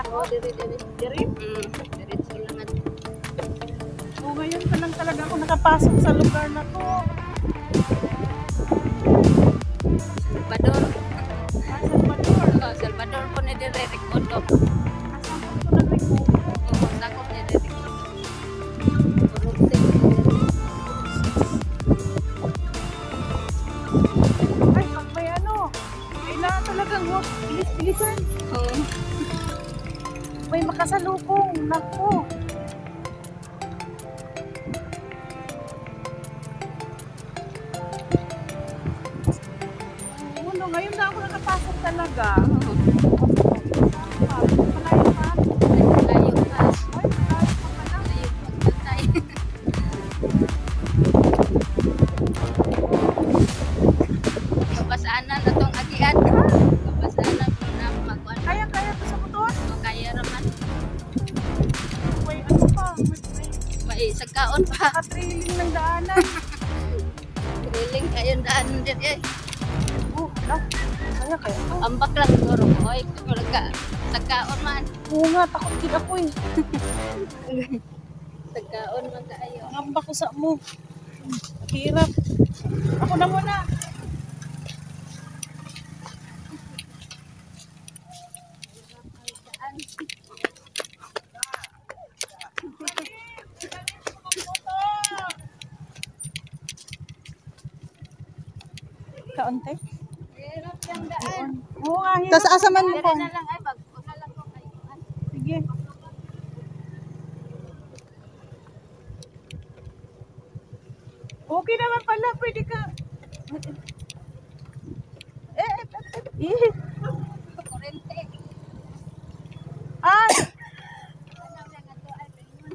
Nako, diri. Diretso lang at. So ngayon pa lang talaga ako nakapasok sa lugar na to. Salvador. Salvador. Oh, Salvador po ni dire Recodo. Asan ko ito nag-record? Oo, sakop ni dire Recodo. Ay, pag may ano, kailangan talagang bilis-bilisan. Oo. May makasalubong. Naku. Ano, ngayon na ako nakapasok talaga. Malayo pa. Layo pa. Ay, malayo pa pala. Layo pagkatay. Kabasaanan na tong agian. Kabasaanan po na magkuhan. Kaya pa sa motor? Kaya raman. May ano pa? May sagkaon pa. Naka-trailing ng daanan. Grilling kayo daan din eh. Oh, kaya. Ambak lang siguro. Hoy, sagkaon man. Oo nga, takot din ako eh. Sagkaon man kaayo. Ngamba ko sa mo. Hirap. Ako na muna. Kaunti? Hirap yung daan. Oo nga, hirap. Tas asa man Dali ko? na lang ay wag na lang ko kayo. Sige. Okay naman pala, pwede ka. Kurente. Ah! Ano lang ato ay pinun.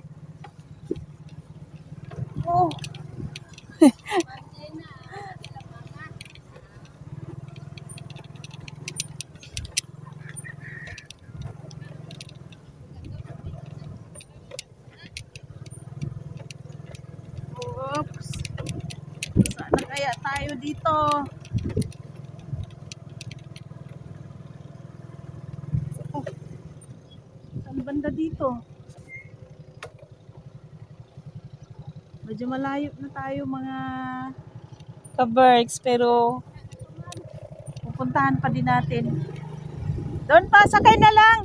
Oh. Manjena, sila mga. Oops. Saan na kaya tayo dito? Oh. Saan banda dito? Medyo malayo na tayo mga ka-bergs, pero pupuntahan pa din natin. Doon pa, sakay na lang.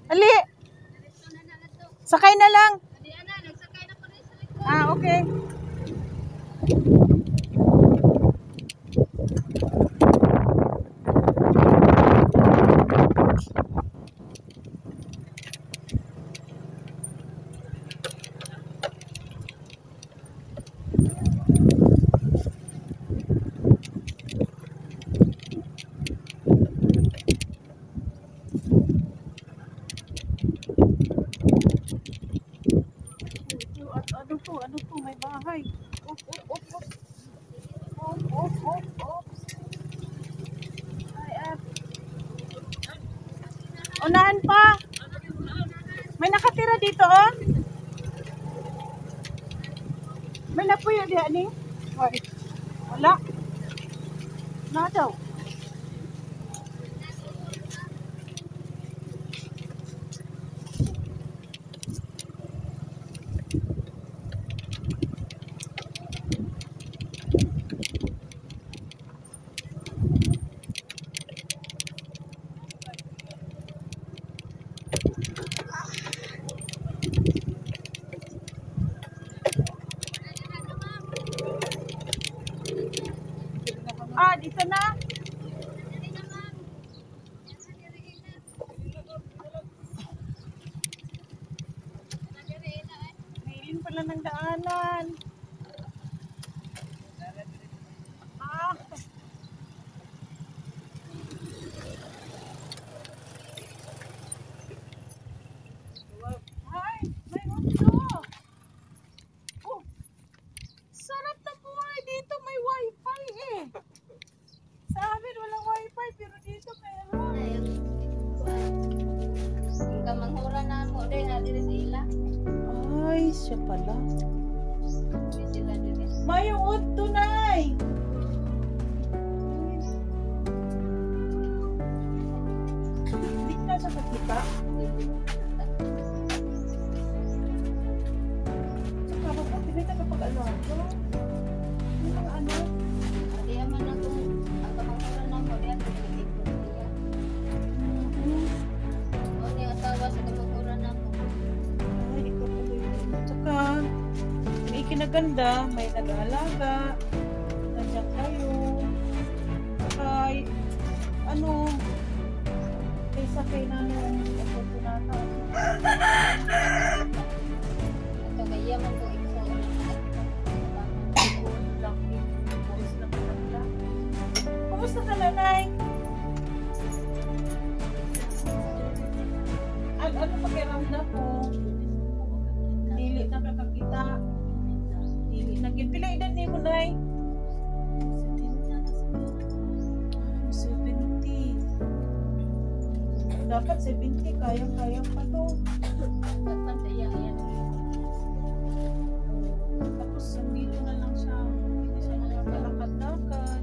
Ali, Diretso na lang ato. sakay na lang. Adi ana, nagsakay na ko rin sa likod. Ah, okay. Ano to, may bahay. Op. Ay, unahan pa. May nakatira dito, oh. May napuyo diha ni. Ay, wala. Na daw. Ah, dito na. Nailing pala ng daanan. Ah. Ay, may otso. Oh, sarap na buhay dito. May wifi eh. Sa amin walang wifi, pero dito meron. Ang kamanghura na mo din na diri sa ila. Ay, siya pala. Di sila diri. May otso nay. Hindi na sa nakakita. Saka mabuti na ito kapag ano ako. Yung mga ano. Di man ako ang kamangkuran nako diyan pinigit ko niya. O ni asawa sa kamangkuran nako. Ay, ikaw pala yun. Saka, may kinaganda, may nag-aalaga, nandiyan kayo. Saka, ano, kaysa kay nanay, ang tunata. Ito kaya man ko ikaw. Kumusta ka, nanay? Ano pakiramdam mo? Dili nakakakita. Dili naging pila edad ni mo, nay? 70. Dapat 70, kayang-kaya pa to. Dapat kaya yan. Tapos nandito na lang siya. Hindi siya nakakalakad-lakad.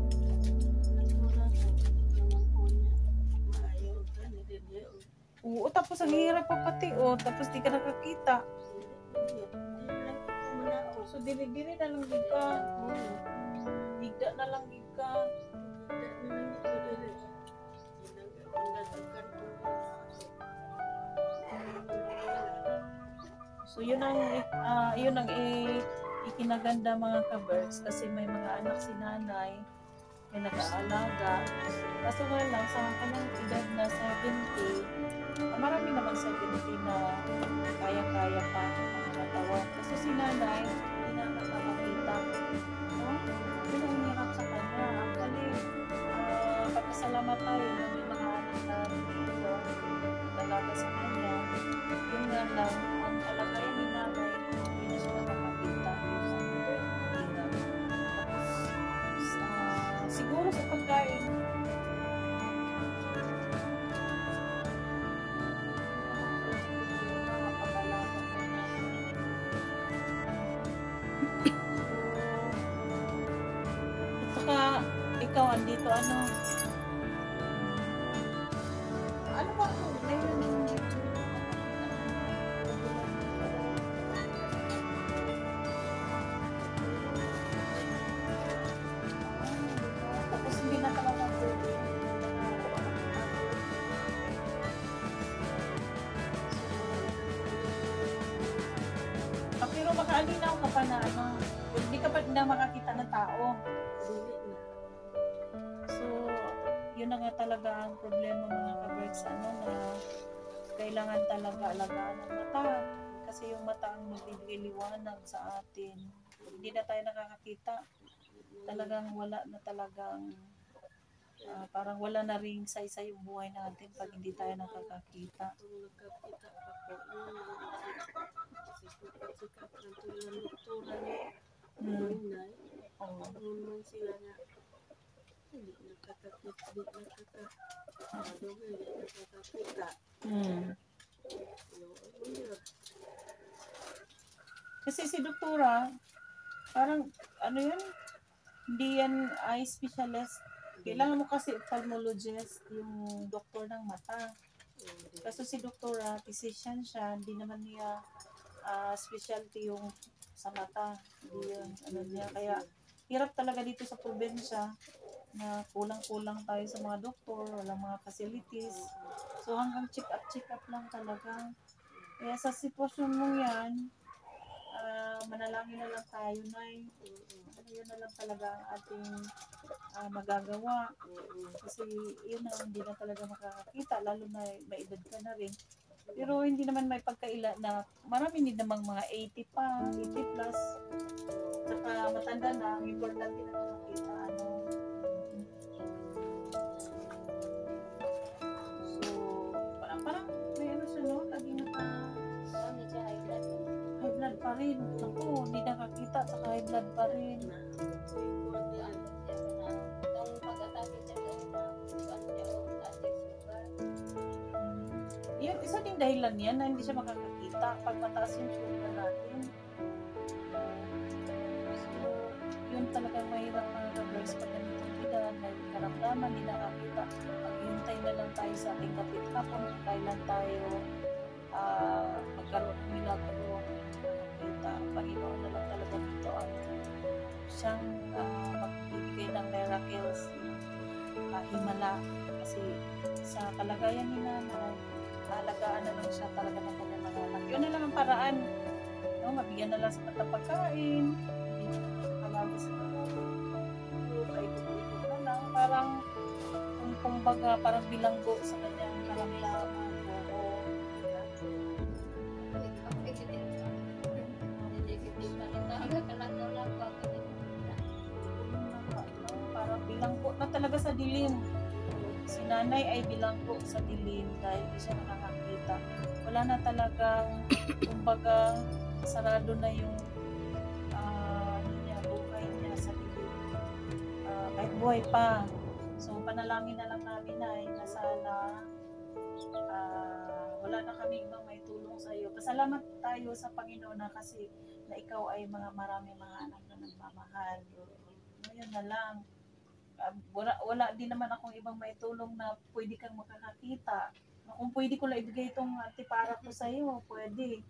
Oo, tapos ang hirap pa pati, oh. Tapos di ka nakakita. So, diri-diri na lang gid ka. Higda na lang gid ka. So, yun ang ikinaganda mga ka-birds kasi may mga anak si nanay, may nag-aalaga. Kaso nga lang, sa kanyang edad na 70, marami naman 70 na kaya-kaya pa ang katawan. Kasi si nanay, hindi na nakakakita. No? Yun ang hirap sa kanya. Actually, pagkasalamat tayo na may mga anak na dito, talaga sa kanya. Yun nga lang, ang kalagayan ni nanay, hindi na siya nakakakita. Hirap. Tapos, siguro sa pagkain, ikaw andito ano ba ngayon tapos hindi na talaga pero makaalinaw ka pa na ano hindi ka pa na makakita ng tao. Yun na nga talaga ang problema mga ka-birds, ano, na kailangan talaga alagaan ang mata kasi yung mata ang magbibigay liwanag sa atin. Hindi na tayo nakakakita, talagang wala na talagang parang wala na ring sa yung buhay natin pag hindi tayo nakakakita. Kasi si doktora, parang ano yun, hindi yan eye specialist. Kailangan mo kasi ophthalmologist, yung doktor ng mata. Kasi si doktora, physician siya, hindi naman niya specialty yung sa mata. Hindi yun, ano niya. Kaya hirap talaga dito sa probinsya na kulang-kulang tayo sa mga doktor, walang mga facilities. So hanggang check-up lang talaga. Kaya sa sitwasyon mo yan, manalangin na lang tayo, Nay. Yun na lang talaga ang ating magagawa. Kasi yun na, hindi na talaga makakakita, lalo na may edad ka na rin. Pero hindi naman may pagkaila na marami din namang mga 80 pa, 80 plus. Saka matanda na, ang importante na makita, ano. So, parang may ano siya, no? Lagi high blood pa rin. Ako, hindi nakakita, saka high blood pa rin. Yung isa ding dahilan yan na hindi siya makakakita pag mataas yung sugar natin. So, yun talagang mahirap mga ka-birds pag ganitong edad, may karamdaman, hindi nakakita. Paghihintay na lang tayo sa ating kapit kapon kung kailan tayo magkaroon ng milagro kita. Panginoon na lang talaga dito ang siyang magbibigay ng miracles, himala, kasi sa kalagayan ni nanay, alagaan na lang siya talaga ng kanyang mga anak. Yun na lang ang paraan, no? Mabigyan na lang sa pagkain, hindi kalagi sa paikot-ikot na lang, parang kumbaga parang bilanggo sa kanyang karamdaman. Oo. Parang bilanggo na talaga sa dilim. Si nanay ay bilanggo sa dilim dahil hindi siya nakakakita. Wala na talagang, kumbaga, sarado na yung buhay niya sa dilim. Kahit buhay pa. So, panalangin na lang namin ay na sana wala na kami ibang may tulong sa iyo. Pasalamat tayo sa Panginoon na kasi na ikaw ay marami mga anak na nagmamahal. Ngayon na lang. Wala din naman akong ibang may tulong na pwede kang makakakita. Kung pwede ko lang ibigay itong antipara ko sa iyo, pwede.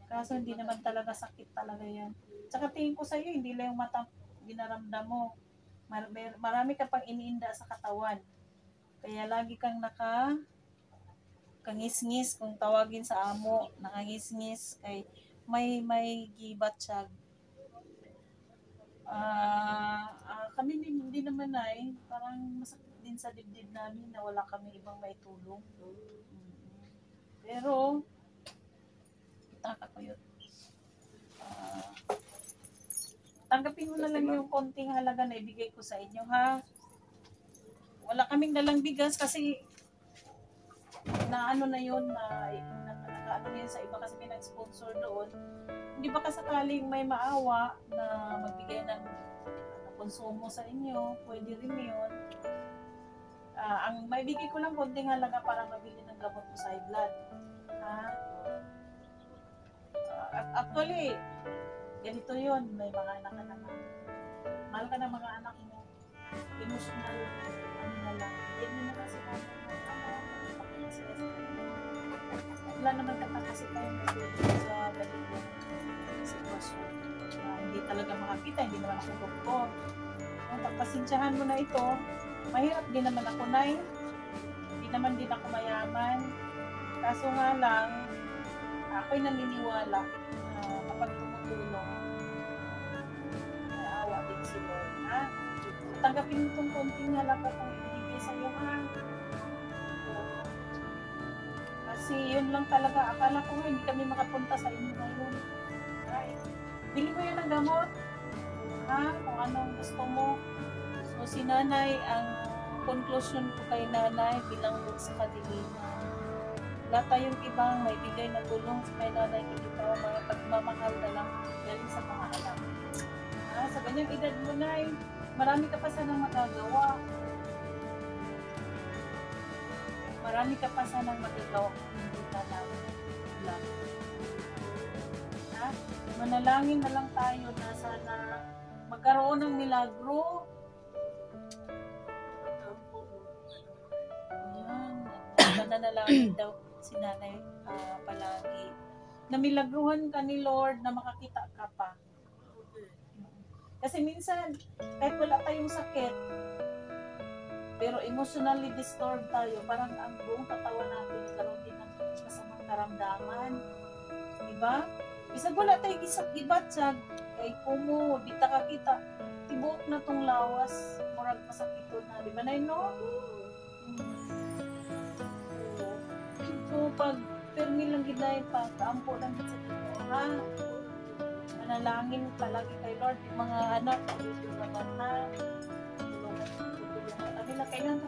Kaso hindi naman talaga sakit talaga yan. Tsaka tingin ko sa iyo, hindi lang yung mata dinaramdam mo. Marami ka pang iniinda sa katawan. Kaya lagi kang kangisngis kung tawagin sa amo, nakangisngis kay may gibat siya. Kami hindi naman ay parang masakit din sa dibdib namin na wala kami ibang may tulong. Pero taka ko yun. Tanggapin mo na lang yung konting halaga na ibigay ko sa inyo, ha? Wala kaming dalang bigas kasi na ano na yun, nakaano na yun sa iba kasi may nag-sponsor doon. Hindi ba kasakaling may maawa na magbigay ng konsumo sa inyo, pwede rin yun. Ang maibigay ko lang konting halaga para mabili ng gamot mo sa high blood. Actually, ganito yun, may mga anak ka naman. Mahal ka ng mga anak mo. Emotional, ano na lang. Bigyan mo na kasi naman wala naman kasi tayo sa ganitong sitwasyon. Hindi talaga makakita, hindi naman ako doktor. Pagpasensyahan mo na ito, mahirap din naman ako, Nay. Hindi naman din ako mayaman. Kaso nga lang, ako'y naniniwala kapag tumutulong, may awa din si Lord, ha? Tanggapin mo itong konting halaga kung ibigay sa iyo, ha? Kasi yun lang talaga, akala ko nga hindi kami makapunta sa inyo ngayon. Right? Bili mo yan ng gamot, ha? Kung anong gusto mo. So si nanay, ang conclusion ko kay nanay bilang sa kadiliman. Wala tayong ibang may bigay na tulong sa kay nanay, hindi pa mga pagmamahal na lang galing sa mga anak. Sa ganyang edad mo, Nay, marami ka pa sanang magagawa. Marami ka pa sanang magagawa kung hindi ka lang. Manalangin na lang tayo na sana magkaroon ng milagro. Ayan. Nanalangin daw si nanay palagi. Na milagruhan ka ni Lord na makakita ka pa. Kasi minsan, kahit wala tayong sakit, pero emotionally disturbed tayo, parang ang buong katawan natin karoon din ng kasamang karamdaman. Diba? Isang wala tayong ibat siya, kay kumo, di ta kakita, tibok na tong lawas, murag masakito na. Diba na yun, no? So, pag permi lang ginay pa, kaampo lang sa dito, ha? Manalangin palagi kay Lord, yung mga anak, dito naman na, tulungan nila, kailangan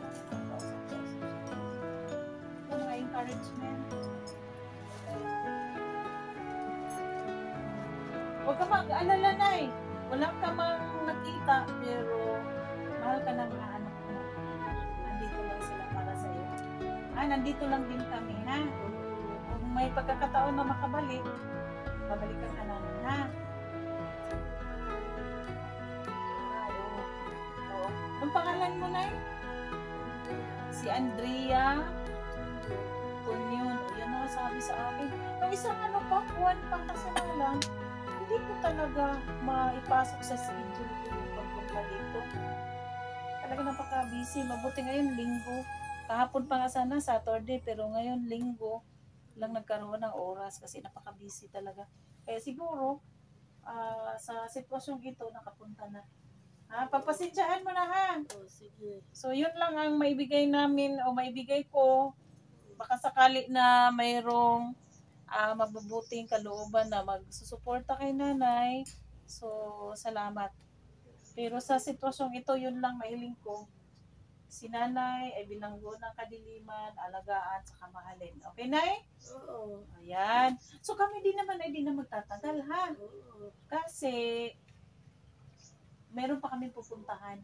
mga encouragement. Huwag ka mag-alala, Nay. Wala ka mang nakita, pero mahal ka ng mga anak mo. Nandito lang sila para sa iyo. Nandito lang din kami, ha? Kung may pagkakataon na makabalik, babalikan ka namin, ha? Anong pangalan mo, Nay? Si Andrea Tunyon, yan ang sabi sa akin. Yung isang ano pa, buwan pang kasalanan, hindi ko talaga maipasok sa schedule ko yung pagpunta dito. Talaga napaka-busy. Mabuti ngayon, linggo. Kahapon pa nga sana, Saturday, pero ngayon, linggo, lang nagkaroon ng oras kasi napaka-busy talaga. Kaya siguro, sa sitwasyong ito, nakapunta na. Papasensyaan mo na ha. Oh, sige. So, yun lang ang maibigay namin o maibigay ko. Baka sakali na mayroong mabubuting kalooban na magsusuporta kay nanay. So, salamat. Pero sa sitwasyong ito, yun lang mailing ko. Si nanay ay bilanggo ng kadiliman, alagaan, sa kamahalin. Okay, nay? Oo. Ayan. So, kami din naman ay di na magtatagal, ha? Oo. Kasi, meron pa kami pupuntahan.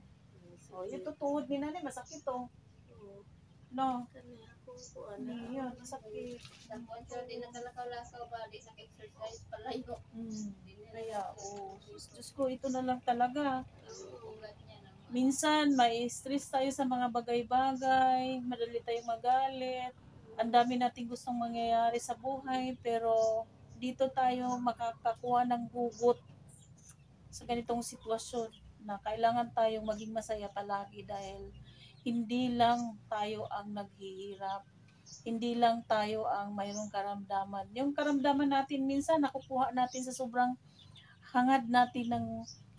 So, yung tutuhod ni nanay, masakit to. Oo. No? Kani ako po, Hindi yun, masakit. Tapos sir, di nakalakaw-lakaw ba? Di sa exercise palayo. Di nila Kaya, Diyos ko, ito na lang talaga. ugat niya naman. Minsan, may stress tayo sa mga bagay-bagay, madali tayong magalit, ang dami nating gustong mangyayari sa buhay, pero dito tayo makakakuha ng hugot sa ganitong sitwasyon na kailangan tayong maging masaya palagi dahil hindi lang tayo ang naghihirap, hindi lang tayo ang mayroong karamdaman. Yung karamdaman natin minsan nakukuha natin sa sobrang hangad natin ng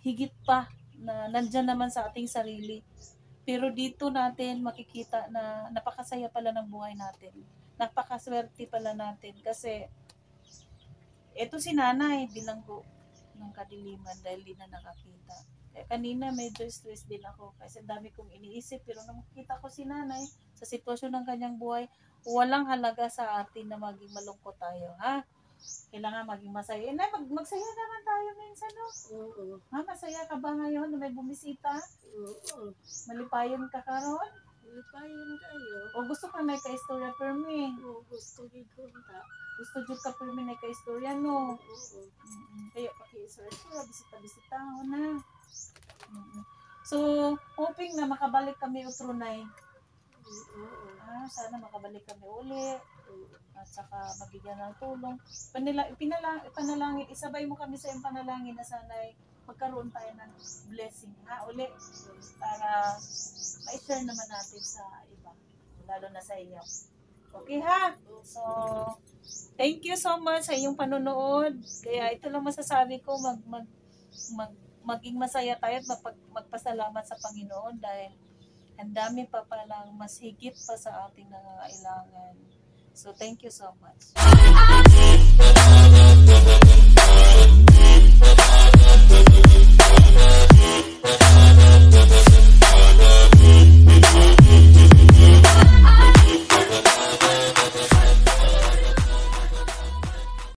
higit pa na nandyan naman sa ating sarili. Pero dito natin makikita na napakasaya pala ng buhay natin. Napakaswerte pala natin kasi eto si nanay bilanggo ng kadiliman dahil di na nakakita. Kaya kanina medyo stress din ako kasi dami kong iniisip pero nung makita ko si nanay sa sitwasyon ng kanyang buhay, walang halaga sa atin na maging malungkot tayo, ha? Kailangan maging masaya. Magsaya naman tayo minsan, no? Oo. Ha, masaya ka ba ngayon na may bumisita? Oo. Malipayon ka karon? Lipayan kayo. O gusto ka may ka-istorya per me? Oo, gusto gigunta. Gusto jud ka per me na ka-istorya, no? Oo. Kaya paki-istorya, bisita-bisita ako na. So, hoping na makabalik kami utronay. Oo. Sana makabalik kami uli. Oo. At saka magigyan ng tulong. Panalangin, isabay mo kami sa iyong panalangin na sana'y magkaroon tayo ng blessing, ha, uli. Para ma-share naman natin sa iba. Lalo na sa inyo. Okay, ha? So, thank you so much sa iyong panonood. Kaya ito lang masasabi ko, maging masaya tayo at magpasalamat sa Panginoon dahil ang dami pa palang mas higit pa sa ating nangangailangan. So, thank you so much.